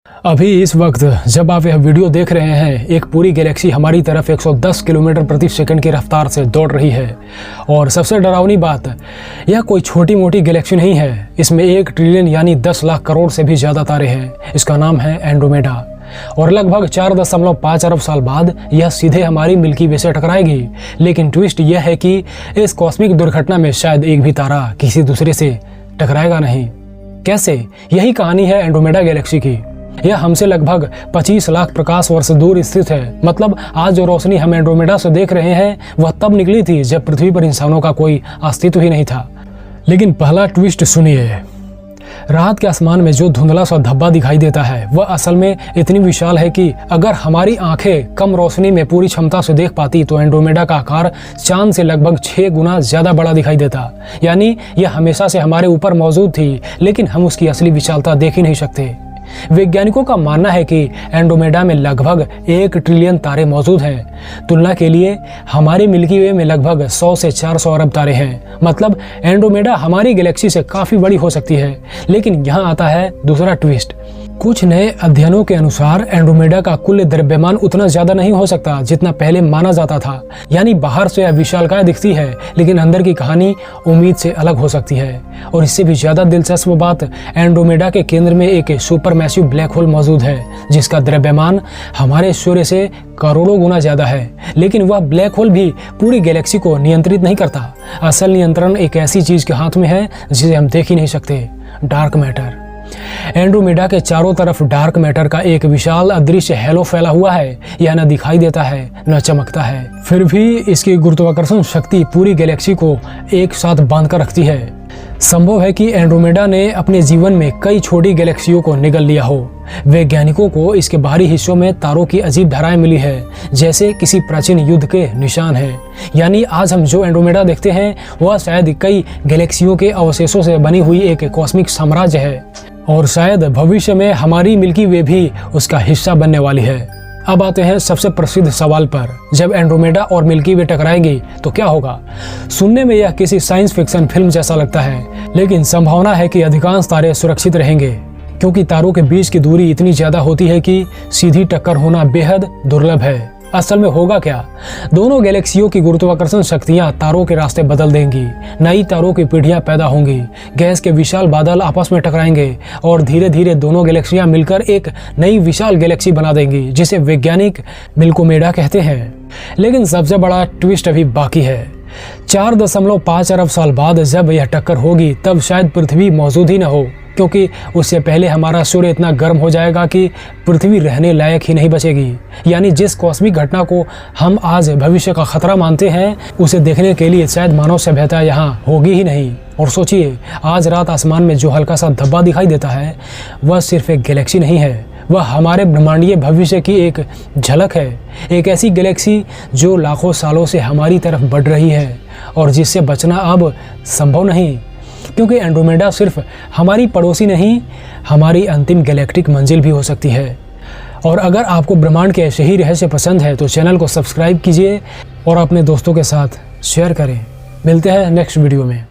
अभी इस वक्त जब आप यह वीडियो देख रहे हैं, एक पूरी गैलेक्सी हमारी तरफ 110 किलोमीटर प्रति सेकंड की रफ्तार से दौड़ रही है। और सबसे डरावनी बात, यह कोई छोटी मोटी गैलेक्सी नहीं है। इसमें 1 ट्रिलियन यानी 10 लाख करोड़ से भी ज़्यादा तारे हैं। इसका नाम है एंड्रोमेडा। और लगभग 4.5 अरब साल बाद यह सीधे हमारी मिल्की वे से टकराएगी। लेकिन ट्विस्ट यह है कि इस कॉस्मिक दुर्घटना में शायद एक भी तारा किसी दूसरे से टकराएगा नहीं। कैसे? यही कहानी है एंड्रोमेडा गैलेक्सी की। यह हमसे लगभग 25 लाख प्रकाश वर्ष दूर स्थित है। मतलब आज जो रोशनी हम एंड्रोमेडा से देख रहे हैं, वह तब निकली थी जब पृथ्वी पर इंसानों का कोई अस्तित्व ही नहीं था। लेकिन पहला ट्विस्ट सुनिए। रात के आसमान में जो धुंधला सा धब्बा दिखाई देता है, वह असल में इतनी विशाल है कि अगर हमारी आंखें कम रोशनी में पूरी क्षमता से देख पाती तो एंड्रोमेडा का आकार चांद से लगभग 6 गुना ज्यादा बड़ा दिखाई देता। यानी यह हमेशा से हमारे ऊपर मौजूद थी, लेकिन हम उसकी असली विशालता देख ही नहीं सकते। वैज्ञानिकों का मानना है कि एंड्रोमेडा में लगभग 1 ट्रिलियन तारे मौजूद हैं। तुलना के लिए हमारे मिल्की वे में लगभग 100 से 400 अरब तारे हैं। मतलब एंड्रोमेडा हमारी गैलेक्सी से काफी बड़ी हो सकती है। लेकिन यहाँ आता है दूसरा ट्विस्ट। कुछ नए अध्ययनों के अनुसार एंड्रोमेडा का कुल द्रव्यमान उतना ज्यादा नहीं हो सकता जितना पहले माना जाता था। यानी बाहर से यह विशालकाय दिखती है, लेकिन अंदर की कहानी उम्मीद से अलग हो सकती है। और इससे भी ज्यादा दिलचस्प बात, एंड्रोमेडा के केंद्र में एक सुपर मैसिव ब्लैक होल मौजूद है, जिसका द्रव्यमान हमारे सूर्य से करोड़ों गुना ज्यादा है। लेकिन वह ब्लैक होल भी पूरी गैलेक्सी को नियंत्रित नहीं करता। असल नियंत्रण एक ऐसी चीज के हाथ में है जिसे हम देख ही नहीं सकते, डार्क मैटर। एंड्रोमेडा के चारों तरफ डार्क मैटर का एक विशाल अदृश्य हैलो फैला हुआ है। यह न दिखाई देता है, न चमकता है, फिर भी इसकी गुरुत्वाकर्षण शक्ति पूरी गैलेक्सी को एक साथ बांध कर रखती है। संभव है कि एंड्रोमेडा ने अपने जीवन में कई छोटी गैलेक्सियों को निगल लिया हो। वैज्ञानिकों को इसके बाहरी हिस्सों में तारों की अजीब धाराएं मिली है, जैसे किसी प्राचीन युद्ध के निशान हैं। यानी आज हम जो एंड्रोमेडा देखते हैं, वह शायद कई गैलेक्सियों के अवशेषों से बनी हुई एक कॉस्मिक साम्राज्य है। और शायद भविष्य में हमारी मिल्की वे भी उसका हिस्सा बनने वाली है। अब आते हैं सबसे प्रसिद्ध सवाल पर। जब एंड्रोमेडा और मिल्की वे टकराएंगी तो क्या होगा? सुनने में यह किसी साइंस फिक्शन फिल्म जैसा लगता है, लेकिन संभावना है कि अधिकांश तारे सुरक्षित रहेंगे, क्योंकि तारों के बीच की दूरी इतनी ज्यादा होती है कि सीधी टक्कर होना बेहद दुर्लभ है। असल में होगा क्या? दोनों गैलेक्सियों की गुरुत्वाकर्षण शक्तियां तारों के रास्ते बदल देंगी। नई तारों की पीढ़ियां पैदा होंगी। गैस के विशाल बादल आपस में टकराएंगे और धीरे धीरे दोनों गैलेक्सियां मिलकर एक नई विशाल गैलेक्सी बना देंगी, जिसे वैज्ञानिक मिल्कोमेडा कहते हैं। लेकिन सबसे बड़ा ट्विस्ट अभी बाकी है। 4.5 अरब साल बाद जब यह टक्कर होगी, तब शायद पृथ्वी मौजूद ही न हो, क्योंकि उससे पहले हमारा सूर्य इतना गर्म हो जाएगा कि पृथ्वी रहने लायक ही नहीं बचेगी। यानी जिस कॉस्मिक घटना को हम आज भविष्य का खतरा मानते हैं, उसे देखने के लिए शायद मानव सभ्यता यहाँ होगी ही नहीं। और सोचिए, आज रात आसमान में जो हल्का सा धब्बा दिखाई देता है, वह सिर्फ एक गैलेक्सी नहीं है, वह हमारे ब्रह्मांडीय भविष्य की एक झलक है। एक ऐसी गैलेक्सी जो लाखों सालों से हमारी तरफ बढ़ रही है और जिससे बचना अब संभव नहीं, क्योंकि एंड्रोमेडा सिर्फ हमारी पड़ोसी नहीं, हमारी अंतिम गैलेक्टिक मंजिल भी हो सकती है। और अगर आपको ब्रह्मांड के ऐसे ही रहस्य पसंद है तो चैनल को सब्सक्राइब कीजिए और अपने दोस्तों के साथ शेयर करें। मिलते हैं नेक्स्ट वीडियो में।